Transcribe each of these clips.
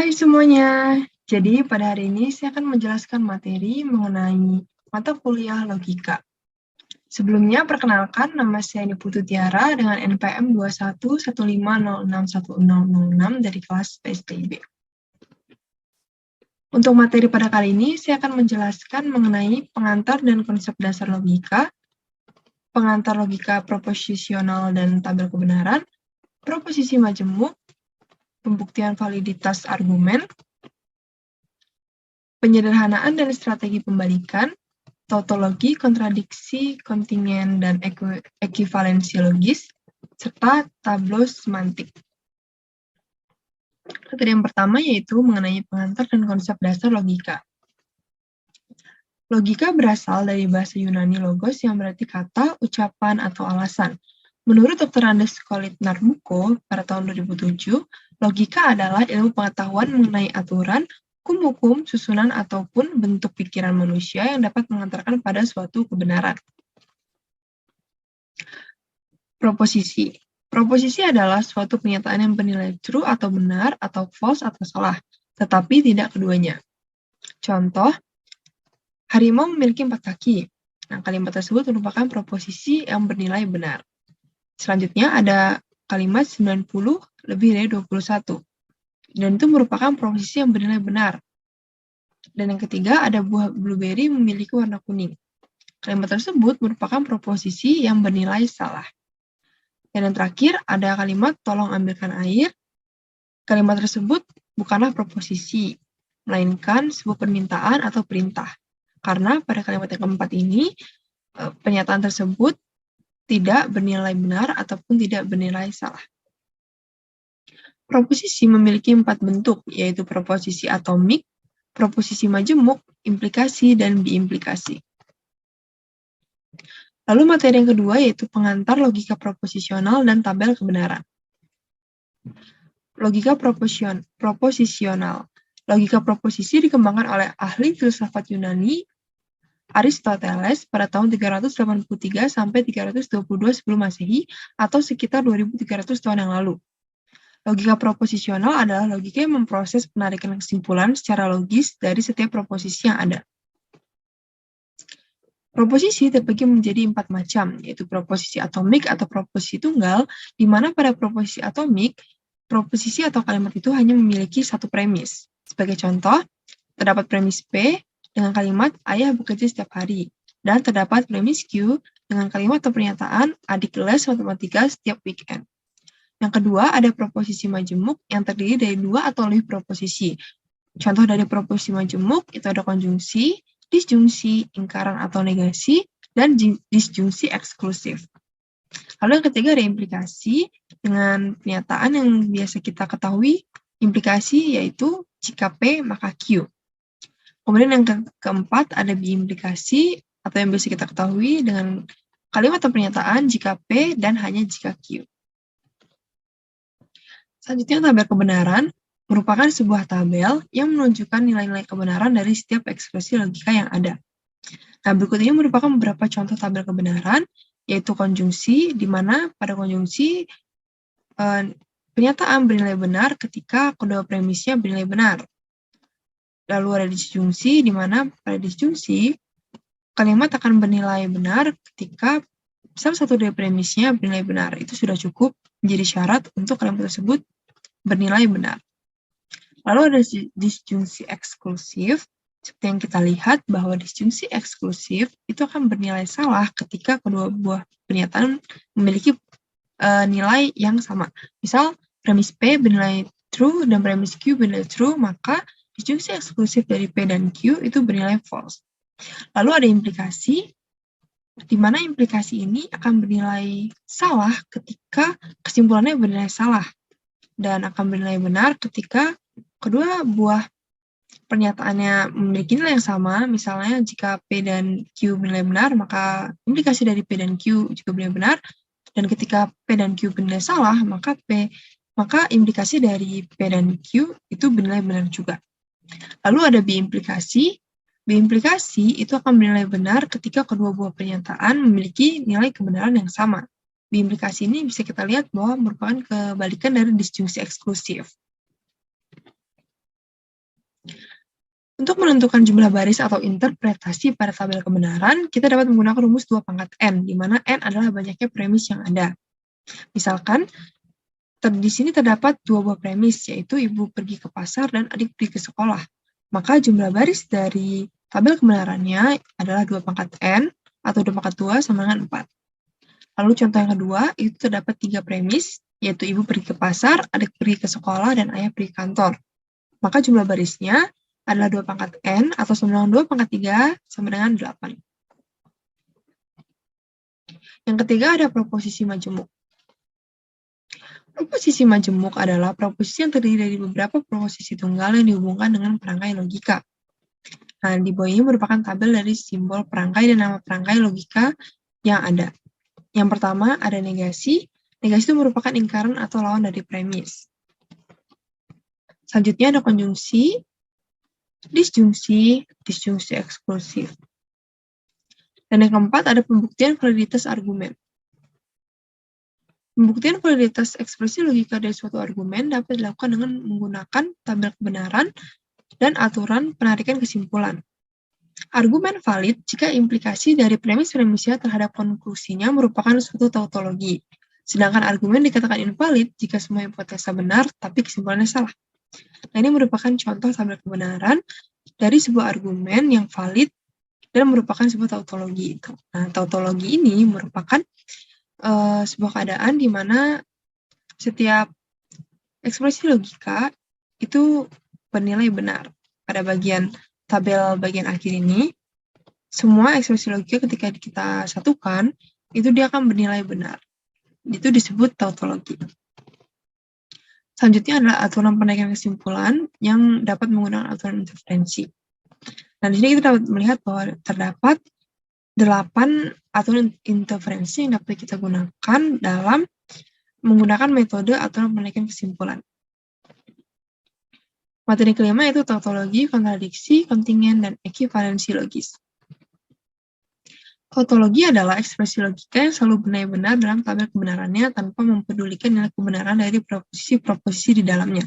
Hai semuanya, jadi pada hari ini saya akan menjelaskan materi mengenai mata kuliah logika. Sebelumnya, perkenalkan nama saya Niputu Tiara dengan NPM 2115061006 dari kelas PSTIB. Untuk materi pada kali ini, saya akan menjelaskan mengenai pengantar dan konsep dasar logika, pengantar logika proposisional dan tabel kebenaran, proposisi majemuk, pembuktian validitas argumen, penyederhanaan dan strategi pembalikan, tautologi, kontradiksi, kontingen, dan ekivalensi logis, serta tableau semantik. Materi yang pertama yaitu mengenai pengantar dan konsep dasar logika. Logika berasal dari bahasa Yunani logos yang berarti kata, ucapan, atau alasan. Menurut Dr. Andes Kolit Narbuko pada tahun 2007, logika adalah ilmu pengetahuan mengenai aturan, hukum-hukum, susunan, ataupun bentuk pikiran manusia yang dapat mengantarkan pada suatu kebenaran. Proposisi. Proposisi adalah suatu pernyataan yang bernilai true atau benar, atau false atau salah, tetapi tidak keduanya. Contoh, harimau memiliki 4 kaki. Nah, kalimat tersebut merupakan proposisi yang bernilai benar. Selanjutnya ada kalimat 90 lebih dari 21. Dan itu merupakan proposisi yang bernilai benar. Dan yang ketiga ada buah blueberry memiliki warna kuning. Kalimat tersebut merupakan proposisi yang bernilai salah. Dan yang terakhir ada kalimat tolong ambilkan air. Kalimat tersebut bukanlah proposisi, melainkan sebuah permintaan atau perintah. Karena pada kalimat yang keempat ini, pernyataan tersebut tidak bernilai benar ataupun tidak bernilai salah. Proposisi memiliki 4 bentuk, yaitu proposisi atomik, proposisi majemuk, implikasi, dan biimplikasi. Lalu materi yang kedua yaitu pengantar logika proposisional dan tabel kebenaran. Logika proposisional. Logika proposisi dikembangkan oleh ahli filsafat Yunani Aristoteles pada tahun 383 sampai 322 sebelum Masehi atau sekitar 2300 tahun yang lalu. Logika proposisional adalah logika yang memproses penarikan kesimpulan secara logis dari setiap proposisi yang ada. Proposisi terbagi menjadi 4 macam, yaitu proposisi atomik atau proposisi tunggal, di mana pada proposisi atomik, proposisi atau kalimat itu hanya memiliki satu premis. Sebagai contoh, terdapat premis P dengan kalimat ayah bekerja setiap hari, dan terdapat premis Q dengan kalimat atau pernyataan adik les matematika setiap weekend. Yang kedua, ada proposisi majemuk yang terdiri dari 2 atau lebih proposisi. Contoh dari proposisi majemuk itu ada konjungsi, disjungsi, ingkaran atau negasi, dan disjungsi eksklusif. Lalu yang ketiga ada implikasi dengan pernyataan yang biasa kita ketahui, implikasi yaitu jika P maka Q. Kemudian yang keempat ada biimplikasi atau yang biasa kita ketahui dengan kalimat atau pernyataan jika P dan hanya jika Q. Selanjutnya tabel kebenaran merupakan sebuah tabel yang menunjukkan nilai-nilai kebenaran dari setiap ekspresi logika yang ada. Nah, berikut ini merupakan beberapa contoh tabel kebenaran, yaitu konjungsi, di mana pada konjungsi pernyataan bernilai benar ketika kedua premisnya bernilai benar. Lalu ada disjungsi, di mana pada disjungsi kalimat akan bernilai benar ketika salah satu dari premisnya bernilai benar. Itu sudah cukup menjadi syarat untuk kalimat tersebut bernilai benar. Lalu ada disjungsi eksklusif, seperti yang kita lihat bahwa disjungsi eksklusif itu akan bernilai salah ketika kedua buah pernyataan memiliki nilai yang sama. Misal, premis P bernilai true dan premis Q bernilai true, maka disjungsi eksklusif dari P dan Q itu bernilai false. Lalu ada implikasi, di mana implikasi ini akan bernilai salah ketika kesimpulannya bernilai salah, dan akan bernilai benar ketika kedua buah pernyataannya memiliki nilai yang sama. Misalnya jika P dan Q bernilai benar, maka implikasi dari P dan Q juga bernilai benar, dan ketika P dan Q bernilai salah, maka implikasi dari P dan Q itu bernilai benar juga. Lalu ada biimplikasi. Biimplikasi itu akan bernilai benar ketika kedua buah pernyataan memiliki nilai kebenaran yang sama. Biimplikasi ini bisa kita lihat bahwa merupakan kebalikan dari disjungsi eksklusif. Untuk menentukan jumlah baris atau interpretasi pada tabel kebenaran, kita dapat menggunakan rumus 2 pangkat N, di mana N adalah banyaknya premis yang ada. Misalkan, di sini terdapat 2 buah premis, yaitu ibu pergi ke pasar dan adik pergi ke sekolah. Maka jumlah baris dari tabel kebenarannya adalah 2 pangkat N, atau 2 pangkat 2 sama dengan 4. Lalu contoh yang kedua, itu terdapat 3 premis, yaitu ibu pergi ke pasar, adik pergi ke sekolah, dan ayah pergi ke kantor. Maka jumlah barisnya adalah 2 pangkat N atau sama dengan 2 pangkat 3 sama dengan 8. Yang ketiga ada proposisi majemuk. Proposisi majemuk adalah proposisi yang terdiri dari beberapa proposisi tunggal yang dihubungkan dengan perangkai logika. Nah, di bawah ini merupakan tabel dari simbol perangkai dan nama perangkai logika yang ada. Yang pertama ada negasi. Negasi itu merupakan ingkaran atau lawan dari premis. Selanjutnya ada konjungsi, disjungsi, disjungsi eksklusif. Dan yang keempat ada pembuktian validitas argumen. Pembuktian validitas ekspresi logika dari suatu argumen dapat dilakukan dengan menggunakan tabel kebenaran dan aturan penarikan kesimpulan. Argumen valid jika implikasi dari premis-premisnya terhadap konklusinya merupakan suatu tautologi. Sedangkan argumen dikatakan invalid jika semua hipotesa benar tapi kesimpulannya salah. Nah, ini merupakan contoh tabel kebenaran dari sebuah argumen yang valid dan merupakan sebuah tautologi. Nah, tautologi ini merupakan sebuah keadaan di mana setiap ekspresi logika itu bernilai benar. Pada bagian tabel bagian akhir ini, semua ekspresi logika ketika kita satukan, itu dia akan bernilai benar. Itu disebut tautologi. Selanjutnya adalah aturan penaikan kesimpulan yang dapat menggunakan aturan interferensi. Nah, di sini kita dapat melihat bahwa terdapat 8 aturan interferensi yang dapat kita gunakan dalam menggunakan metode aturan penaikan kesimpulan. Materi kelima yaitu tautologi, kontradiksi, kontingen, dan ekivalensi logis. Tautologi adalah ekspresi logika yang selalu benar-benar dalam tabel kebenarannya tanpa mempedulikan nilai kebenaran dari proposisi-proposisi di dalamnya.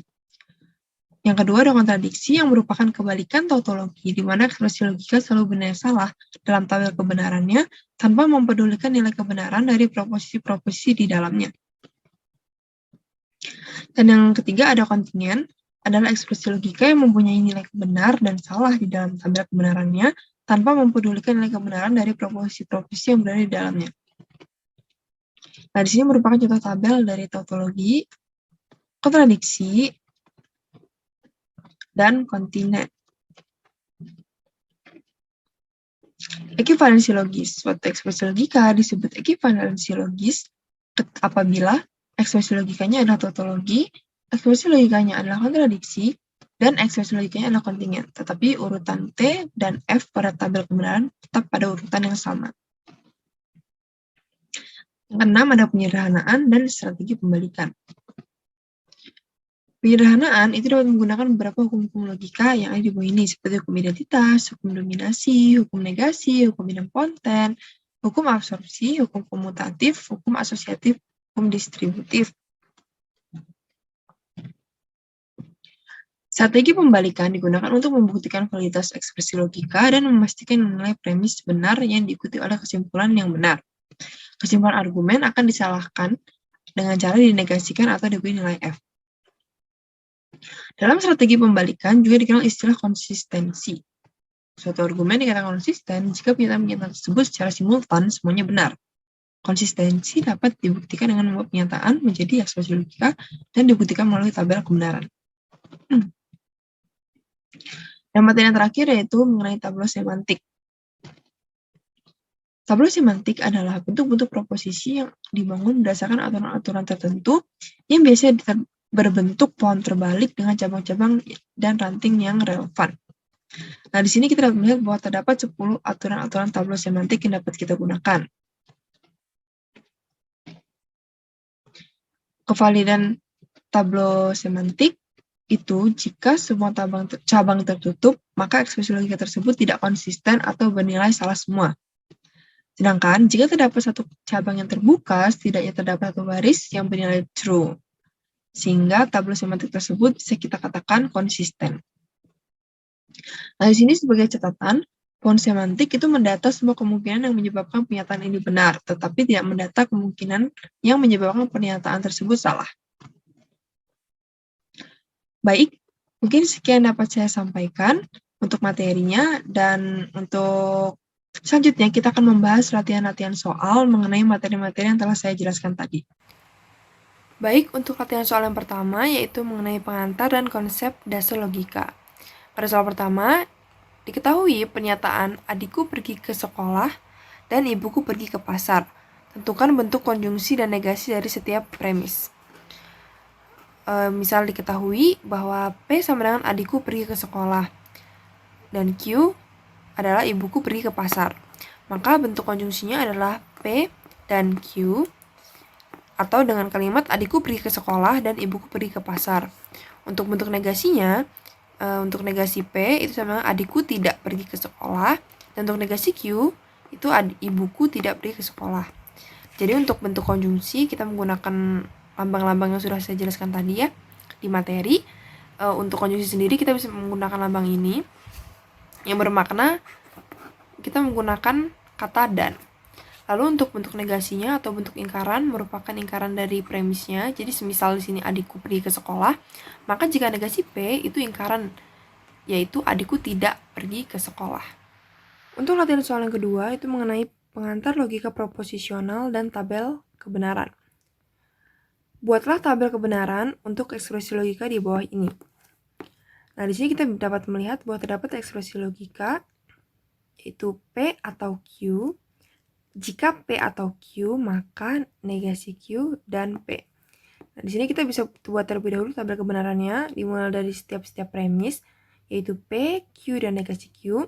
Yang kedua ada kontradiksi yang merupakan kebalikan tautologi, di mana ekspresi logika selalu benar salah dalam tabel kebenarannya tanpa mempedulikan nilai kebenaran dari proposisi-proposisi di dalamnya. Dan yang ketiga ada kontingen, adalah ekspresi logika yang mempunyai nilai benar dan salah di dalam tabel kebenarannya tanpa mempedulikan nilai kebenaran dari proposisi-proposisi yang berada di dalamnya. Nah, di sini merupakan contoh tabel dari tautologi, kontradiksi, dan kontinen. Ekivalensi logis. Suatu ekspresi logika disebut ekivalensi logis apabila ekspresi logikanya adalah tautologi, ekspresi logikanya adalah kontradiksi, dan ekspresi logikanya adalah kontingen. Tetapi urutan T dan F pada tabel kebenaran tetap pada urutan yang sama. Yang keenam ada penyederhanaan dan strategi pembalikan. Penyederhanaan itu dapat menggunakan beberapa hukum-hukum logika yang ada di bawah ini, seperti hukum identitas, hukum dominasi, hukum negasi, hukum idempoten, hukum absorpsi, hukum komutatif, hukum asosiatif, hukum distributif. Strategi pembalikan digunakan untuk membuktikan validitas ekspresi logika dan memastikan nilai premis benar yang diikuti oleh kesimpulan yang benar. Kesimpulan argumen akan disalahkan dengan cara dinegasikan atau diberi nilai F. Dalam strategi pembalikan juga dikenal istilah konsistensi. Suatu argumen dikatakan konsisten jika pernyataan tersebut secara simultan semuanya benar. Konsistensi dapat dibuktikan dengan membuat pernyataan menjadi ekspresi logika dan dibuktikan melalui tabel kebenaran. Dan materi yang terakhir yaitu mengenai tableau semantik. Tableau semantik adalah bentuk-bentuk proposisi yang dibangun berdasarkan aturan-aturan tertentu yang biasanya berbentuk pohon terbalik dengan cabang-cabang dan ranting yang relevan. Nah, di sini kita dapat melihat bahwa terdapat 10 aturan-aturan tableau semantik yang dapat kita gunakan. Kevalidan tableau semantik itu jika semua cabang tertutup, maka ekspresi logika tersebut tidak konsisten atau bernilai salah semua. Sedangkan jika terdapat satu cabang yang terbuka, setidaknya terdapat satu baris yang bernilai true. Sehingga tableau semantik tersebut bisa kita katakan konsisten. Nah, di sini sebagai catatan, pohon semantik itu mendata semua kemungkinan yang menyebabkan pernyataan ini benar, tetapi tidak mendata kemungkinan yang menyebabkan pernyataan tersebut salah. Baik, mungkin sekian dapat saya sampaikan untuk materinya, dan untuk selanjutnya kita akan membahas latihan-latihan soal mengenai materi-materi yang telah saya jelaskan tadi. Baik, untuk latihan soal yang pertama yaitu mengenai pengantar dan konsep dasar logika. Pada soal pertama, diketahui pernyataan adikku pergi ke sekolah dan ibuku pergi ke pasar. Tentukan bentuk konjungsi dan negasi dari setiap premis. Misal diketahui bahwa P sama dengan adikku pergi ke sekolah dan Q adalah ibuku pergi ke pasar. Maka bentuk konjungsinya adalah P dan Q, atau dengan kalimat adikku pergi ke sekolah dan ibuku pergi ke pasar. Untuk bentuk negasinya, untuk negasi P itu sama adikku tidak pergi ke sekolah, dan untuk negasi Q itu ibuku tidak pergi ke sekolah. Jadi untuk bentuk konjungsi kita menggunakan lambang-lambang yang sudah saya jelaskan tadi ya di materi. Untuk konjungsi sendiri kita bisa menggunakan lambang ini yang bermakna kita menggunakan kata dan. Lalu untuk bentuk negasinya atau bentuk ingkaran merupakan ingkaran dari premisnya. Jadi semisal di sini adikku pergi ke sekolah, maka jika negasi P itu ingkaran, yaitu adikku tidak pergi ke sekolah. Untuk latihan soal yang kedua itu mengenai pengantar logika proposisional dan tabel kebenaran. Buatlah tabel kebenaran untuk ekspresi logika di bawah ini. Nah, di sini kita dapat melihat bahwa terdapat ekspresi logika yaitu P atau Q. Jika P atau Q, maka negasi Q dan P. Nah, di sini kita bisa buat terlebih dahulu tabel kebenarannya dimulai dari setiap premis yaitu P, Q dan negasi Q.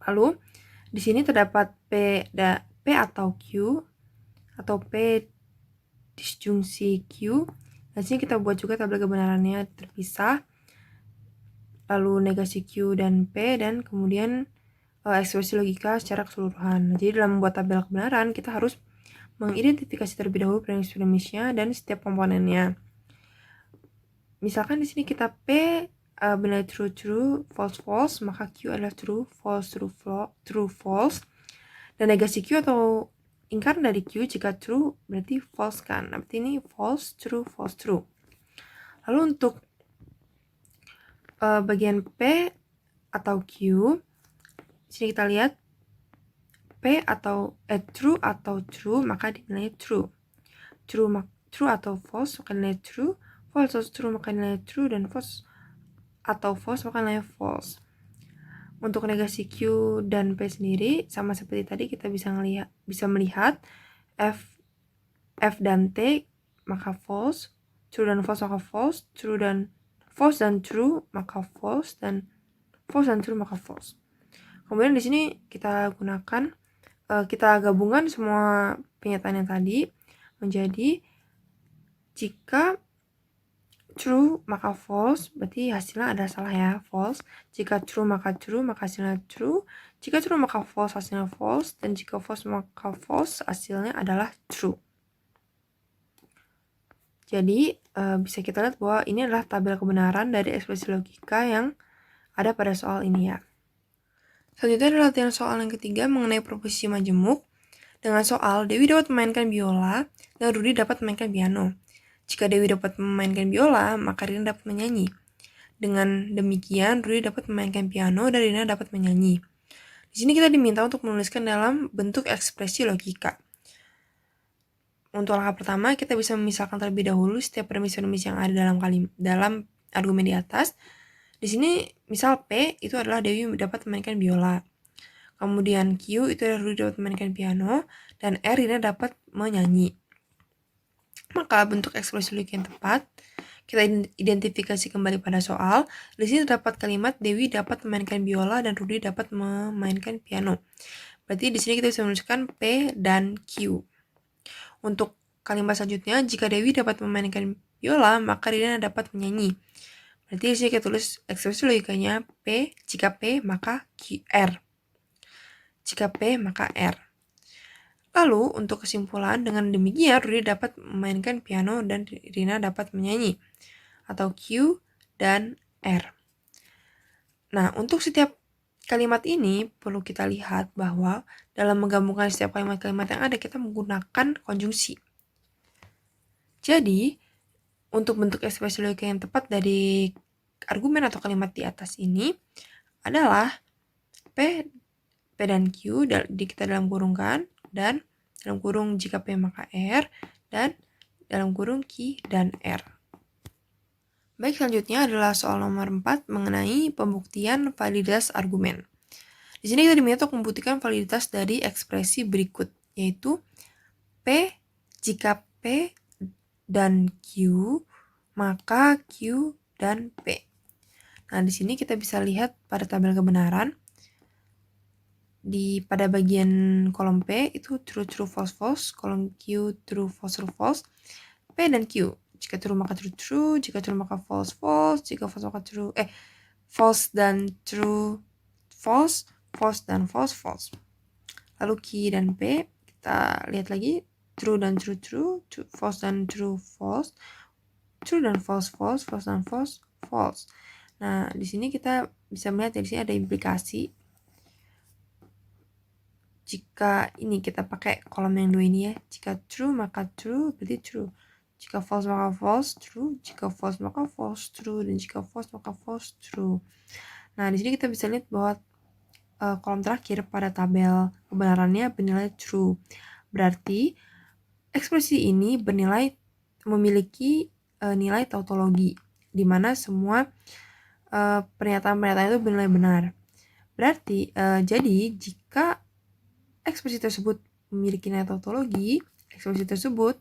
Lalu di sini terdapat P atau Q atau P disjungsi Q. Nah, di sini kita buat juga tabel kebenarannya terpisah. Lalu negasi Q dan P, dan kemudian ekspresi logika secara keseluruhan. Jadi dalam membuat tabel kebenaran kita harus mengidentifikasi terlebih dahulu premis-premisnya dan setiap komponennya. Misalkan di sini kita P bernilai true, false, false, maka Q adalah true, false. Dan negasi Q atau ingkaran dari Q jika true berarti false kan. Nah, berarti ini false, true. Lalu untuk bagian P atau Q, sini kita lihat P atau true atau true maka dinilai true. True atau false maka nilai true, false atau true maka nilai true, dan false atau false maka nilai false. Untuk negasi Q dan P sendiri sama seperti tadi, kita bisa melihat F dan T maka false, true dan false maka false, false dan true maka false, dan false dan true maka false. Kemudian di sini kita gunakan kita gabungkan semua pernyataan yang tadi menjadi jika true maka false, berarti hasilnya ada salah ya, false. Jika true maka hasilnya true. Jika true maka false, hasilnya false. Dan jika false maka false, hasilnya adalah true. Jadi bisa kita lihat bahwa ini adalah tabel kebenaran dari ekspresi logika yang ada pada soal ini ya. Selanjutnya adalah latihan soal yang ketiga mengenai proposisi majemuk. Dengan soal, Dewi dapat memainkan biola dan Rudi dapat memainkan piano. Jika Dewi dapat memainkan biola, maka Rina dapat menyanyi. Dengan demikian, Rudi dapat memainkan piano dan Rina dapat menyanyi. Di sini kita diminta untuk menuliskan dalam bentuk ekspresi logika. Untuk langkah pertama, kita bisa memisahkan terlebih dahulu setiap premis-premis yang ada dalam argumen di atas. Di sini, misal P itu adalah Dewi dapat memainkan biola. Kemudian Q itu adalah Rudi dapat memainkan piano, dan R Rina dapat menyanyi. Maka bentuk ekspresi logika yang tepat kita identifikasi kembali pada soal. Di sini terdapat kalimat Dewi dapat memainkan biola dan Rudi dapat memainkan piano. Berarti di sini kita bisa menuliskan P dan Q. Untuk kalimat selanjutnya, jika Dewi dapat memainkan biola, maka Rina dapat menyanyi. Berarti di sini kita tulis ekspresi logikanya P, jika P maka R. Jika P maka R. Lalu untuk kesimpulan, dengan demikian Rudi dapat memainkan piano dan Rina dapat menyanyi, atau Q dan R. Nah, untuk setiap kalimat ini perlu kita lihat bahwa dalam menggabungkan setiap kalimat-kalimat yang ada, kita menggunakan konjungsi. Jadi, untuk bentuk ekspresi logika yang tepat dari argumen atau kalimat di atas ini adalah P dan Q kita dalam kurungkan, dan dalam kurung jika P maka R, dan dalam kurung Q dan R. Baik, selanjutnya adalah soal nomor 4 mengenai pembuktian validitas argumen. Di sini kita diminta untuk membuktikan validitas dari ekspresi berikut, yaitu P jika P dan Q, maka Q dan P. Nah, di sini kita bisa lihat pada tabel kebenaran, pada bagian kolom P itu true, true, false, false, kolom Q true, false, true, false, P dan Q. Jika true maka true, true, jika true maka false, false, jika false maka true, false dan true, false, false dan false, false. Lalu Q dan P, kita lihat lagi, true dan true, true, false dan true, false, true dan false, false, false dan false, false. Nah, di sini kita bisa melihat di sini ada implikasi. Jika ini kita pakai kolom yang dua ini ya, jika true maka true berarti true, jika false maka false, true, jika false maka false, true, dan jika false maka false, true. Nah, di sini kita bisa lihat bahwa kolom terakhir pada tabel kebenarannya bernilai true. Berarti ekspresi ini memiliki nilai tautologi, di mana semua pernyataan-pernyataan itu bernilai benar. Berarti jadi jika ekspresi tersebut memiliki nilai tautologi, ekspresi tersebut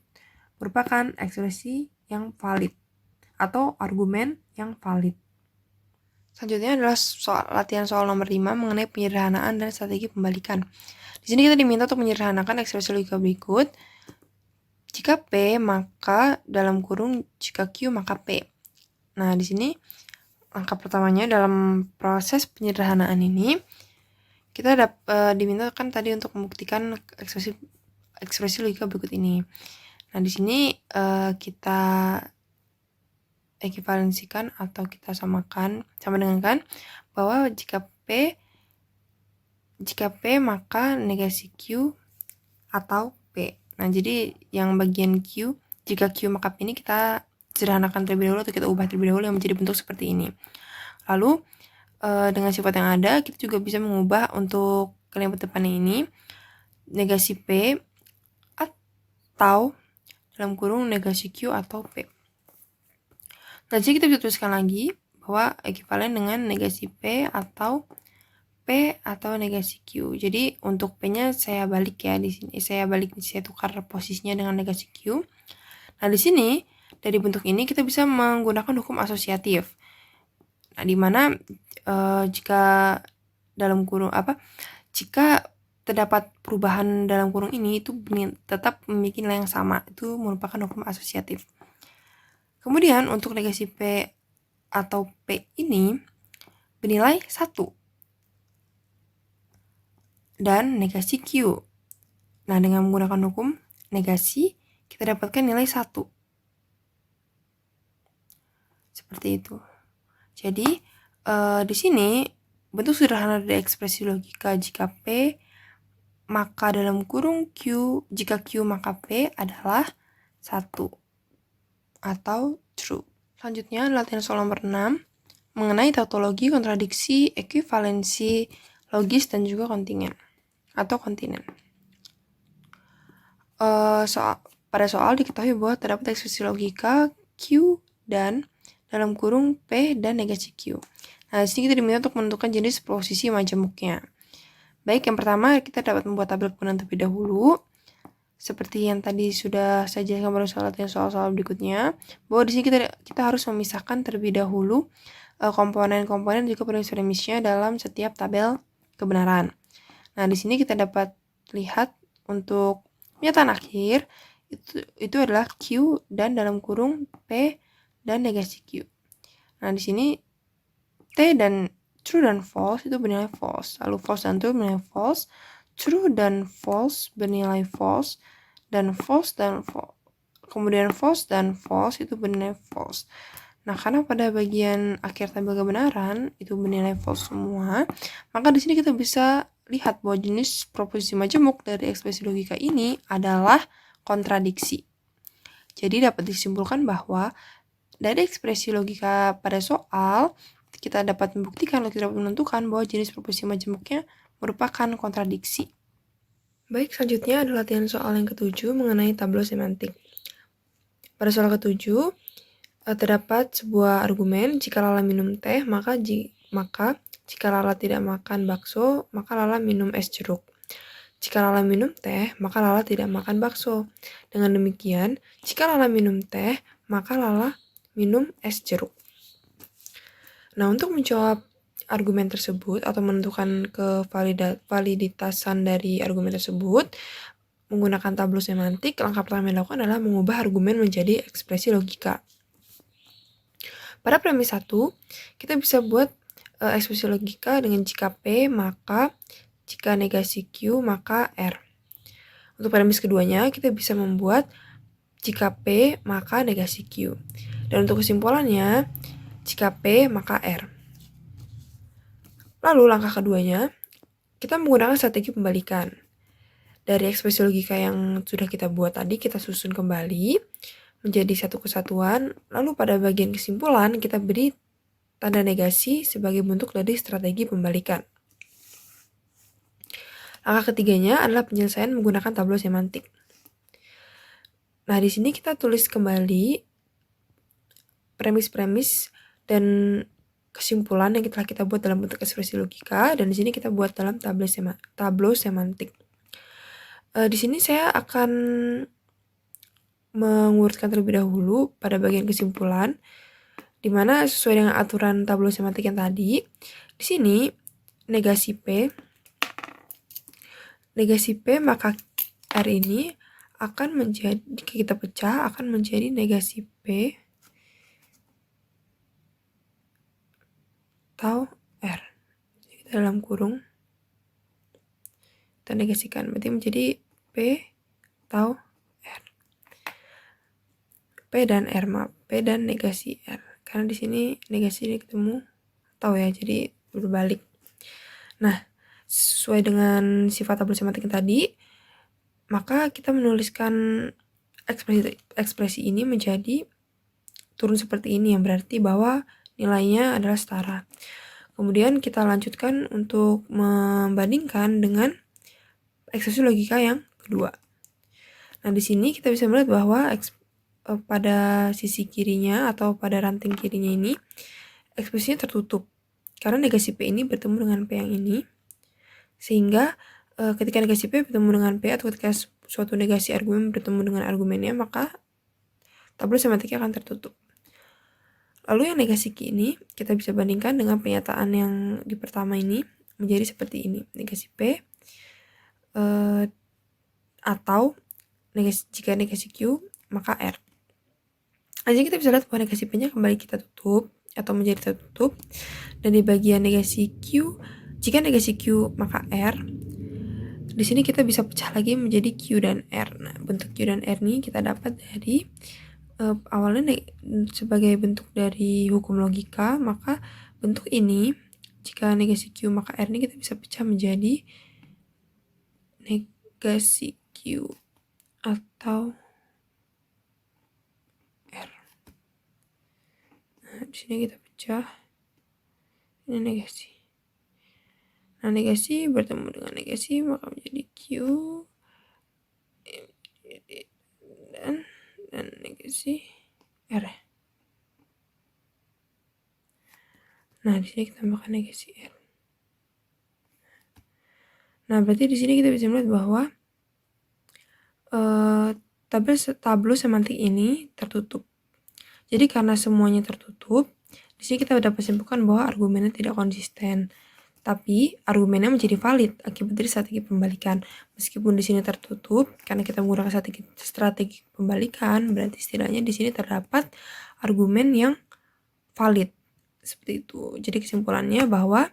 merupakan ekspresi yang valid atau argumen yang valid. Selanjutnya adalah latihan soal nomor 5 mengenai penyederhanaan dan strategi pembalikan. Di sini kita diminta untuk menyederhanakan ekspresi logika berikut. Jika P maka dalam kurung jika Q maka P. Nah, di sini langkah pertamanya dalam proses penyederhanaan ini kita diminta kan tadi untuk membuktikan ekspresi logika berikut ini. Nah, di sini kita ekivalensikan atau kita sama dengan kan bahwa jika P maka negasi Q atau P. Nah, jadi yang bagian Q, jika Q maka P ini kita sederhanakan terlebih dahulu atau kita ubah terlebih dahulu yang menjadi bentuk seperti ini. Lalu dengan sifat yang ada, kita juga bisa mengubah untuk kalimat depannya ini negasi P atau dalam kurung negasi Q atau P. Nah, jadi kita bisa tuliskan lagi bahwa ekivalen dengan negasi P atau negasi Q. Jadi untuk P-nya saya balik ya di sini. Saya tukar posisinya dengan negasi Q. Nah, di sini dari bentuk ini kita bisa menggunakan hukum asosiatif. Nah, di mana jika dalam kurung jika terdapat perubahan dalam kurung ini itu tetap memiliki nilai yang sama, itu merupakan hukum asosiatif. Kemudian untuk negasi P atau P ini bernilai 1 dan negasi Q. Nah, dengan menggunakan hukum negasi kita dapatkan nilai 1. Seperti itu. Jadi di sini bentuk sederhana dari ekspresi logika jika P maka dalam kurung Q, jika Q maka P adalah 1 atau true. Selanjutnya latihan soal nomor 6 mengenai tautologi, kontradiksi, ekuivalensi, logis, dan juga kontingen atau kontinen. Pada soal diketahui bahwa terdapat ekspresi logika Q dan dalam kurung P dan negasi Q. Nah, di sini kita diminta untuk menentukan jenis posisi majemuknya. Baik, yang pertama kita dapat membuat tabel kebenaran terlebih dahulu. Seperti yang tadi sudah saya jelaskan pada soal-soal berikutnya, bahwa di sini kita harus memisahkan terlebih dahulu komponen-komponen juga premisnya dalam setiap tabel kebenaran. Nah, di sini kita dapat lihat untuk pernyataan akhir itu adalah Q dan dalam kurung P dan negasi Q. Nah, di sini T dan true dan false itu bernilai false. Lalu false dan true bernilai false. True dan false bernilai false. Dan false dan false. Kemudian false dan false itu bernilai false. Nah, karena pada bagian akhir tabel kebenaran itu bernilai false semua, maka di sini kita bisa lihat bahwa jenis proposisi majemuk dari ekspresi logika ini adalah kontradiksi. Jadi dapat disimpulkan bahwa dari ekspresi logika pada soal, kita dapat membuktikan atau dapat menentukan bahwa jenis proposisi majemuknya merupakan kontradiksi. Baik, selanjutnya adalah latihan soal yang ketujuh mengenai tableau semantik. Pada soal ketujuh, terdapat sebuah argumen, jika Lala minum teh, maka jika Lala tidak makan bakso, maka Lala minum es jeruk. Jika Lala minum teh, maka Lala tidak makan bakso. Dengan demikian, jika Lala minum teh, maka Lala minum es jeruk. Nah, untuk menjawab argumen tersebut atau menentukan kevaliditasan dari argumen tersebut, menggunakan tableau semantik, langkah pertama yang dilakukan adalah mengubah argumen menjadi ekspresi logika. Pada premis 1, kita bisa buat ekspresi logika dengan jika P, maka jika negasi Q, maka R. Untuk premis keduanya, kita bisa membuat jika P, maka negasi Q. Dan untuk kesimpulannya, jika P, maka R. Lalu langkah keduanya, kita menggunakan strategi pembalikan. Dari ekspresi logika yang sudah kita buat tadi, kita susun kembali menjadi satu kesatuan, lalu pada bagian kesimpulan kita beri tanda negasi sebagai bentuk dari strategi pembalikan. Langkah ketiganya adalah penyelesaian menggunakan tableau semantik. Nah, di sini kita tulis kembali premis-premis dan kesimpulan yang telah kita buat dalam bentuk ekspresi logika, dan di sini kita buat dalam tableau semantik. Di sini saya akan mengurutkan terlebih dahulu pada bagian kesimpulan, di mana sesuai dengan aturan tableau semantik yang tadi, di sini negasi P maka R ini akan menjadi, jika kita pecah, akan menjadi negasi P atau R. Jadi kita dalam kurung kita negasikan, berarti menjadi P atau R. P dan R, P dan negasi R. Karena di sini negasi ini ketemu atau ya, jadi berbalik. Nah, sesuai dengan sifat tableau semantik yang tadi, maka kita menuliskan ekspresi ini menjadi turun seperti ini, yang berarti bahwa nilainya adalah setara. Kemudian kita lanjutkan untuk membandingkan dengan ekspresi logika yang kedua. Nah, di sini kita bisa melihat bahwa pada sisi kirinya atau pada ranting kirinya ini ekspresinya tertutup karena negasi P ini bertemu dengan P yang ini, sehingga ketika negasi P bertemu dengan P atau ketika suatu negasi argumen bertemu dengan argumennya, maka tableau semantiknya akan tertutup. Lalu yang negasi Q ini kita bisa bandingkan dengan pernyataan yang di pertama ini menjadi seperti ini, negasi P atau jika negasi Q maka R. Jadi kita bisa lihat bahwa negasi P-nya kembali kita tutup atau menjadi tertutup, dan di bagian negasi Q, jika negasi Q maka R, di sini kita bisa pecah lagi menjadi Q dan R. Nah, bentuk Q dan R ini kita dapat dari awalnya sebagai bentuk dari hukum logika, maka bentuk ini jika negasi Q maka R ini kita bisa pecah menjadi negasi Q atau R. Nah, di sini kita pecah, ini negasi. Nah, negasi bertemu dengan negasi maka menjadi Q dan negasi R. Nah, di sini kita tambahkan negasi R. Nah, berarti di sini kita bisa melihat bahwa tableau semantik ini tertutup. Jadi karena semuanya tertutup, di sini kita dapat simpulkan bahwa argumennya tidak konsisten. Tapi argumennya menjadi valid akibat dari strategi pembalikan. Meskipun di sini tertutup, karena kita menggunakan strategi pembalikan, berarti setidaknya di sini terdapat argumen yang valid. Seperti itu. Jadi kesimpulannya bahwa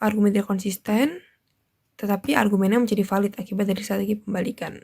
argumen tidak konsisten, tetapi argumennya menjadi valid akibat dari strategi pembalikan.